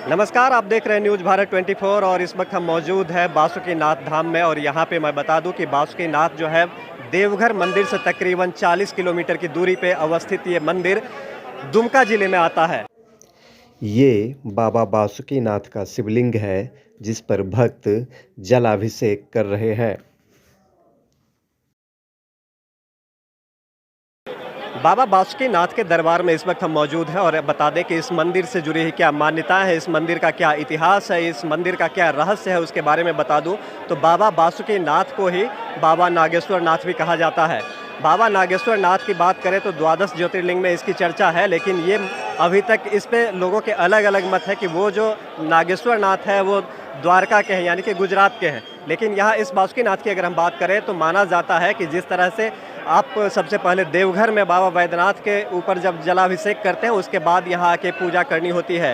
नमस्कार, आप देख रहे हैं न्यूज़ भारत 24 और इस वक्त हम मौजूद हैं बासुकीनाथ धाम में। और यहाँ पे मैं बता दूं कि बासुकीनाथ जो है देवघर मंदिर से तकरीबन 40 किलोमीटर की दूरी पे अवस्थित ये मंदिर दुमका जिले में आता है। ये बाबा बासुकीनाथ का शिवलिंग है जिस पर भक्त जलाभिषेक कर रहे हैं। बाबा बासुकीनाथ के दरबार में इस वक्त हम मौजूद हैं और बता दें कि इस मंदिर से जुड़ी हुई क्या मान्यताएं हैं, इस मंदिर का क्या इतिहास है, इस मंदिर का क्या रहस्य है, उसके बारे में बता दूं तो बाबा बासुकीनाथ को ही बाबा नागेश्वर नाथ भी कहा जाता है। बाबा नागेश्वर नाथ की बात करें तो द्वादश ज्योतिर्लिंग में इसकी चर्चा है, लेकिन ये अभी तक इस पे लोगों के अलग अलग मत है कि वो जो नागेश्वर नाथ है वो द्वारका के हैं, यानी कि गुजरात के हैं। लेकिन यहाँ इस बासुकीनाथ की अगर हम बात करें तो माना जाता है कि जिस तरह से आप सबसे पहले देवघर में बाबा बैद्यनाथ के ऊपर जब जलाभिषेक करते हैं उसके बाद यहाँ आके पूजा करनी होती है।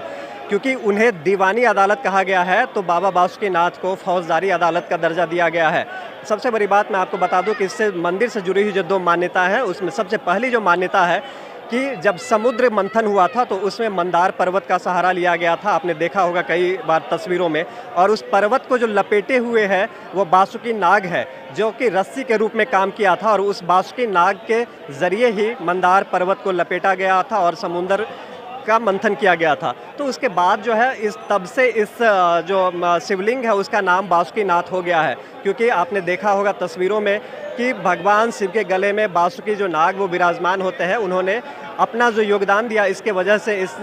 क्योंकि उन्हें दीवानी अदालत कहा गया है तो बाबा बासुकीनाथ को फौजदारी अदालत का दर्जा दिया गया है। सबसे बड़ी बात मैं आपको बता दूं कि इससे मंदिर से जुड़ी हुई जो दो मान्यता है उसमें सबसे पहली जो मान्यता है कि जब समुद्र मंथन हुआ था तो उसमें मंदार पर्वत का सहारा लिया गया था। आपने देखा होगा कई बार तस्वीरों में। और उस पर्वत को जो लपेटे हुए है वो बासुकी नाग है जो कि रस्सी के रूप में काम किया था और उस बासुकी नाग के जरिए ही मंदार पर्वत को लपेटा गया था और समुद्र का मंथन किया गया था। तो उसके बाद जो है इस तब से इस जो शिवलिंग है उसका नाम बासुकीनाथ हो गया है। क्योंकि आपने देखा होगा तस्वीरों में कि भगवान शिव के गले में बासुकी जो नाग वो विराजमान होते हैं, उन्होंने अपना जो योगदान दिया इसके वजह से इस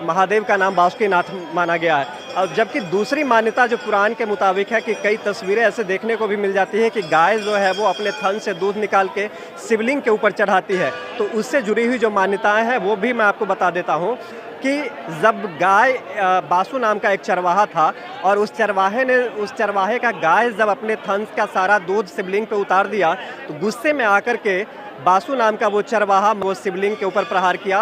महादेव का नाम बासुकीनाथ माना गया है। और जबकि दूसरी मान्यता जो पुराण के मुताबिक है कि कई तस्वीरें ऐसे देखने को भी मिल जाती है कि गाय जो है वो अपने थन से दूध निकाल के शिवलिंग के ऊपर चढ़ाती है। तो उससे जुड़ी हुई जो मान्यताएं हैं वो भी मैं आपको बता देता हूँ कि जब गाय बासु नाम का एक चरवाहा था और उस चरवाहे का गाय जब अपने थन का सारा दूध शिवलिंग पे उतार दिया तो गुस्से में आकर के बासु नाम का वो चरवाहा वो शिवलिंग के ऊपर प्रहार किया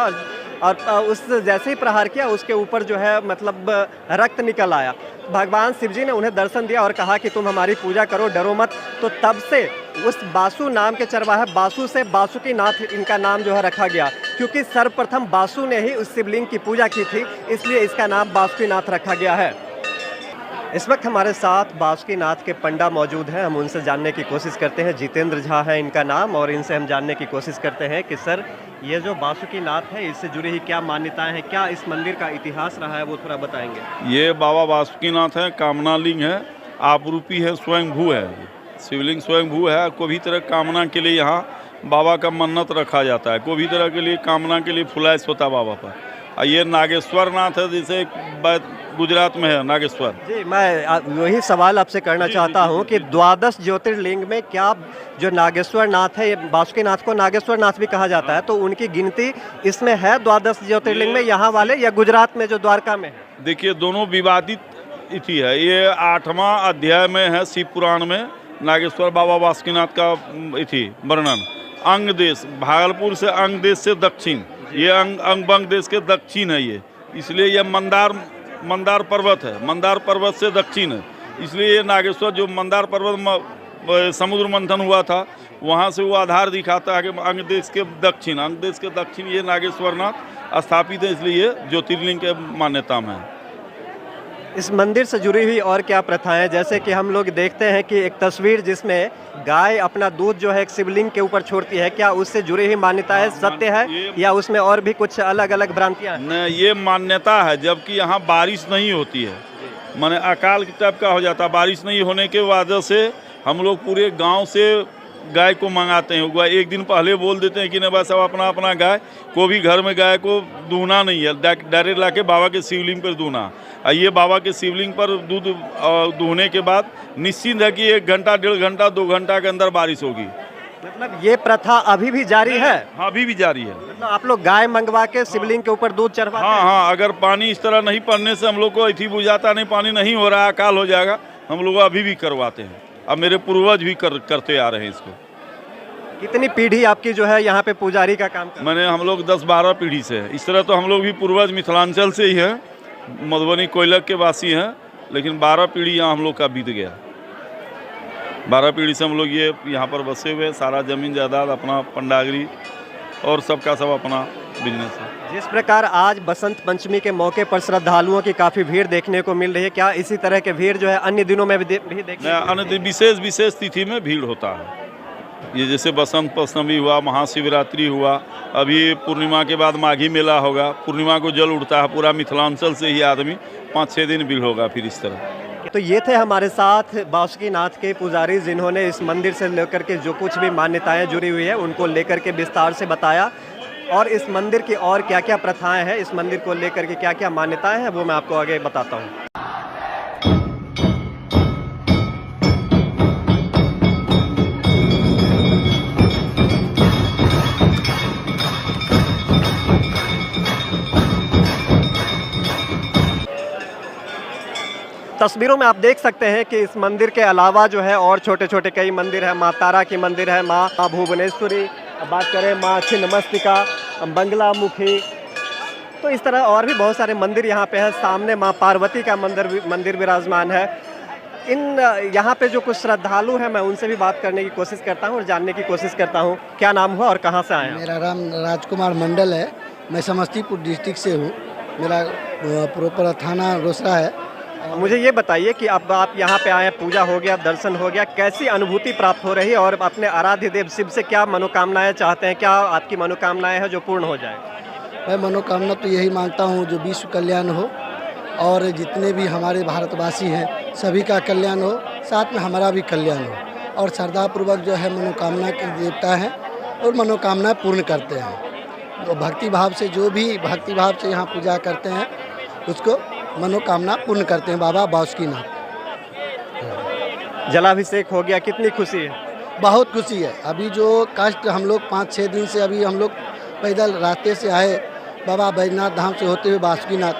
और उस जैसे ही प्रहार किया उसके ऊपर जो है मतलब रक्त निकल आया। भगवान शिव जी ने उन्हें दर्शन दिया और कहा कि तुम हमारी पूजा करो, डरो मत। तो तब से उस बासु नाम के चरवाहा बासु से बासुकीनाथ इनका नाम जो है रखा गया। क्योंकि सर्वप्रथम बासु ने ही उस शिवलिंग की पूजा की थी, इसलिए इसका नाम बासुकीनाथ रखा गया है। इस वक्त हमारे साथ बासुकीनाथ के पंडा मौजूद हैं, हम उनसे जानने की कोशिश करते हैं। जितेंद्र झा है इनका नाम और इनसे हम जानने की कोशिश करते हैं कि सर ये जो बासुकीनाथ है इससे जुड़ी ही क्या मान्यताएं हैं, क्या इस मंदिर का इतिहास रहा है वो थोड़ा बताएंगे। ये बाबा बासुकीनाथ है, कामनालिंग है, आपरूपी है, स्वयंभू है। शिवलिंग स्वयंभू है। कोई भी तरह कामना के लिए यहाँ बाबा का मन्नत रखा जाता है। कोई भी तरह के लिए कामना के लिए फुलाइश होता है बाबा पर। और ये नागेश्वर नाथ है, जैसे गुजरात में है नागेश्वर। जी, मैं वही सवाल आपसे करना चाहता हूँ कि द्वादश ज्योतिर्लिंग में क्या जो नागेश्वर नाथ है, ये बासुकीनाथ को नागेश्वर नाथ भी कहा जाता है, तो उनकी गिनती इसमें है द्वादश ज्योतिर्लिंग में यहाँ वाले या गुजरात में जो द्वारका में है? देखिए दोनों विवादित इति है। ये 8वां अध्याय में है शिव पुराण में नागेश्वर बाबा बासुकीनाथ का इति वर्णन। अंग देश, भागलपुर से अंग देश से दक्षिण, ये अंग देश के दक्षिण है ये, इसलिए ये मंदार पर्वत है। मंदार पर्वत से दक्षिण है, इसलिए ये नागेश्वर जो मंदार पर्वत समुद्र मंथन हुआ था वहाँ से वो आधार दिखाता है कि अंग देश के दक्षिण ये नागेश्वर नाथ स्थापित है, इसलिए ये ज्योतिर्लिंग के मान्यता में है। इस मंदिर से जुड़ी हुई और क्या प्रथाएं, जैसे कि हम लोग देखते हैं कि एक तस्वीर जिसमें गाय अपना दूध जो है एक शिवलिंग के ऊपर छोड़ती है, क्या उससे जुड़ी हुई मान्यताएं सत्य है या उसमें और भी कुछ अलग अलग भ्रांतियां हैं? नहीं, ये मान्यता है। जबकि यहाँ बारिश नहीं होती है, माने अकाल की टाइप का हो जाता है। बारिश नहीं होने के वजह से हम लोग पूरे गाँव से गाय को मंगाते हैं। एक दिन पहले बोल देते हैं कि नहीं बस अब अपना अपना गाय को भी घर में गाय को दूहना नहीं है, डायरेक्ट लाके बाबा के शिवलिंग पर दूहना। ये बाबा के शिवलिंग पर दूध दूहने के बाद निश्चिंत है कि 1 घंटा 1.5 घंटा 2 घंटा के अंदर बारिश होगी। मतलब ये प्रथा अभी भी जारी है? हाँ, अभी भी जारी है। मतलब आप लोग गाय मंगवा के शिवलिंग के ऊपर दूध चढ़वाते हैं? हाँ, अगर पानी इस तरह नहीं पड़ने से हम लोग को इथी बुझाता नहीं, पानी नहीं हो रहा, अकाल हो जाएगा, हम लोग अभी भी करवाते हैं। अब मेरे पूर्वज भी करते आ रहे हैं इसको। कितनी पीढ़ी आपकी जो है यहाँ पे पुजारी का काम कर? मैंने हम लोग 10-12 पीढ़ी से है। इस तरह तो हम लोग भी पूर्वज मिथिलांचल से ही है, मधुबनी कोयलक के वासी हैं, लेकिन 12 पीढ़ी यहाँ हम लोग का बीत गया। 12 पीढ़ी से हम लोग ये यहाँ पर बसे हुए। सारा ज़मीन जायदाद अपना पंडागरी और सबका सब अपना बिजनेस है। जिस प्रकार आज बसंत पंचमी के मौके पर श्रद्धालुओं की काफ़ी भीड़ देखने को मिल रही है, क्या इसी तरह के भीड़ जो है अन्य दिनों में भी देखने को मिलती है? विशेष विशेष तिथि में भीड़ होता है। ये जैसे बसंत पंचमी हुआ, महाशिवरात्रि हुआ, अभी पूर्णिमा के बाद माघी मेला होगा, पूर्णिमा को जल उठता है, पूरा मिथिलांचल से ही आदमी 5-6 दिन भीड़ होगा फिर इस तरह। तो ये थे हमारे साथ बासुकीनाथ के पुजारी, जिन्होंने इस मंदिर से लेकर के जो कुछ भी मान्यताएं जुड़ी हुई है उनको लेकर के विस्तार से बताया, और इस मंदिर की और क्या क्या प्रथाएं हैं, इस मंदिर को लेकर के क्या क्या मान्यताएं हैं, वो मैं आपको आगे बताता हूँ। तस्वीरों में आप देख सकते हैं कि इस मंदिर के अलावा जो है और छोटे छोटे कई मंदिर हैं। माँ तारा की मंदिर है, माँ भुवनेश्वरी, बात करें माँ छिन्नमस्तिका, बंगलामुखी, तो इस तरह और भी बहुत सारे मंदिर यहाँ पे हैं। सामने माँ पार्वती का मंदिर विराजमान है। यहाँ पे जो कुछ श्रद्धालु हैं, मैं उनसे भी बात करने की कोशिश करता हूँ और जानने की कोशिश करता हूँ क्या नाम हुआ और कहाँ से आए हैं? मेरा नाम राजकुमार मंडल है, मैं समस्तीपुर डिस्ट्रिक्ट से हूँ। मेरा प्रॉपर थाना रोसड़ा है। मुझे ये बताइए कि अब आप यहाँ पे आए, पूजा हो गया, दर्शन हो गया, कैसी अनुभूति प्राप्त हो रही है और अपने आराध्य देव शिव से क्या मनोकामनाएं चाहते हैं? क्या आपकी मनोकामनाएं हैं जो पूर्ण हो जाए? मैं मनोकामना तो यही मांगता हूँ जो विश्व कल्याण हो और जितने भी हमारे भारतवासी हैं सभी का कल्याण हो, साथ में हमारा भी कल्याण हो, और श्रद्धापूर्वक जो है मनोकामना के देवता हैं और मनोकामना पूर्ण करते हैं। तो भक्ति भाव से जो भी भक्ति भाव से यहाँ पूजा करते हैं उसको मनोकामना पूर्ण करते हैं बाबा बासुकीनाथ। जलाभिषेक हो गया, कितनी खुशी है? बहुत खुशी है। अभी जो कष्ट हम लोग 5-6 दिन से अभी हम लोग पैदल रास्ते से आए बाबा बैजनाथ धाम से होते हुए बासुकीनाथ,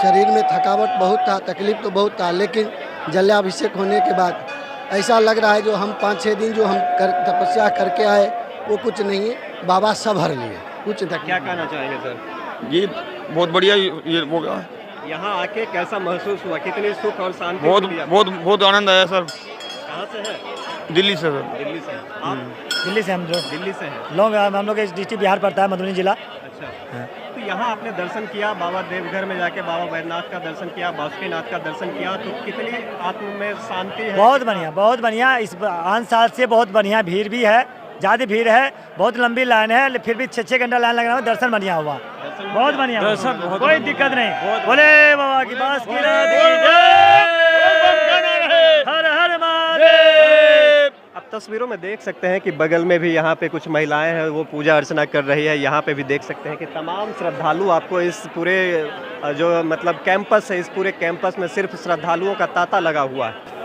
शरीर में थकावट बहुत था, तकलीफ तो बहुत था, लेकिन जलाभिषेक होने के बाद ऐसा लग रहा है जो हम 5-6 दिन जो हम तपस्या करके आए वो कुछ नहीं है, बाबा सब हर लिए कुछ तक। क्या कहना चाहेंगे सर? ये बहुत बढ़िया ये हो गया। यहाँ आके कैसा महसूस हुआ, कितनी सुख और शांति? बहुत आनंद आया सर। कहाँ से है? दिल्ली से सर। दिल्ली से। आप? दिल्ली से हम जो दिल्ली से हैं। लोग हम लोग इस डिस्ट्रिक्ट बिहार पड़ता है, मधुबनी जिला। अच्छा, तो यहाँ आपने दर्शन किया, बाबा देवघर में जाके बाबा बैद्यनाथ का दर्शन किया, बासुकीनाथ का दर्शन किया, तो कितनी आत्मा में शांति है? बहुत बढ़िया, बहुत बढ़िया। इस 5 साल से बहुत बढ़िया, भीड़ भी है, ज़्यादा भीड़ है, बहुत लंबी लाइन है, फिर भी 6-6 घंटा लाइन लग रहा है। दर्शन बढ़िया हुआ, बहुत बढ़िया, कोई दिक्कत नहीं। बोले बाबा की बासुकीनाथ की जय, हर हर महादेव। अब तस्वीरों में देख सकते हैं कि बगल में भी यहाँ पे कुछ महिलाएं हैं, वो पूजा अर्चना कर रही है। यहाँ पे भी देख सकते हैं कि तमाम श्रद्धालु, आपको इस पूरे जो मतलब कैंपस है, इस पूरे कैंपस में सिर्फ श्रद्धालुओं का तांता लगा हुआ है।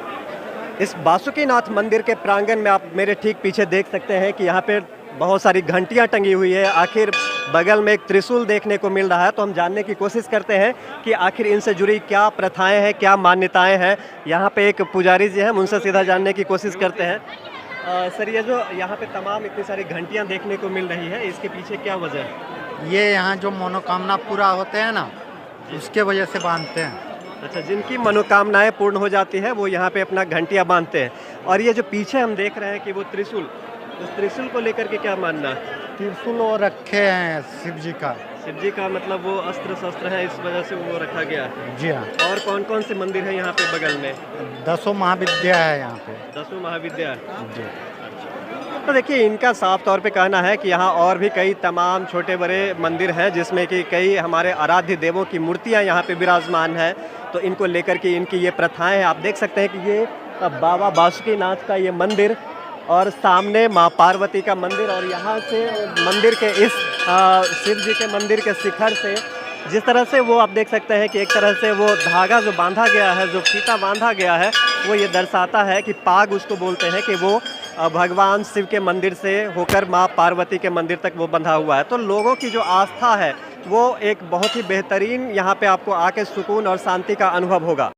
इस बासुकीनाथ मंदिर के प्रांगण में आप मेरे ठीक पीछे देख सकते हैं कि यहाँ पे बहुत सारी घंटियाँ टंगी हुई है। आखिर बगल में एक त्रिशूल देखने को मिल रहा है, तो हम जानने की कोशिश करते हैं कि आखिर इनसे जुड़ी क्या प्रथाएं हैं, क्या मान्यताएं हैं। यहाँ पे एक पुजारी जी हैं, उनसे सीधा जानने की कोशिश करते हैं। सर, ये जो यहाँ पे तमाम इतनी सारी घंटियाँ देखने को मिल रही है, इसके पीछे क्या वजह है? ये यहाँ जो मनोकामना पूरा होते हैं ना, उसके वजह से बांधते हैं। अच्छा, जिनकी मनोकामनाएं पूर्ण हो जाती है वो यहाँ पे अपना घंटियाँ बांधते हैं। और ये जो पीछे हम देख रहे हैं कि वो त्रिशूल, उस त्रिशूल को लेकर के क्या मानना है? त्रिशूल वो रखे हैं शिव जी का। शिव जी का मतलब वो अस्त्र शस्त्र है, इस वजह से वो रखा गया है। जी हाँ। और कौन कौन से मंदिर है यहाँ पे बगल में? 10 महाविद्या है यहाँ पे। 10 महाविद्या जी। तो देखिए, इनका साफ तौर पे कहना है कि यहाँ और भी कई तमाम छोटे बड़े मंदिर हैं, जिसमें कि कई हमारे आराध्य देवों की मूर्तियाँ यहाँ पे विराजमान है। तो इनको लेकर के इनकी ये प्रथाएं हैं। आप देख सकते हैं कि ये बाबा बासुकीनाथ का ये मंदिर और सामने माँ पार्वती का मंदिर, और यहाँ से मंदिर के इस शिव जी के मंदिर के शिखर से जिस तरह से वो आप देख सकते हैं कि एक तरह से वो धागा जो बांधा गया है, जो फीता बांधा गया है, वो ये दर्शाता है कि पाग उसको बोलते हैं कि वो भगवान शिव के मंदिर से होकर माँ पार्वती के मंदिर तक वो बंधा हुआ है। तो लोगों की जो आस्था है वो एक बहुत ही बेहतरीन, यहाँ पे आपको आके सुकून और शांति का अनुभव होगा।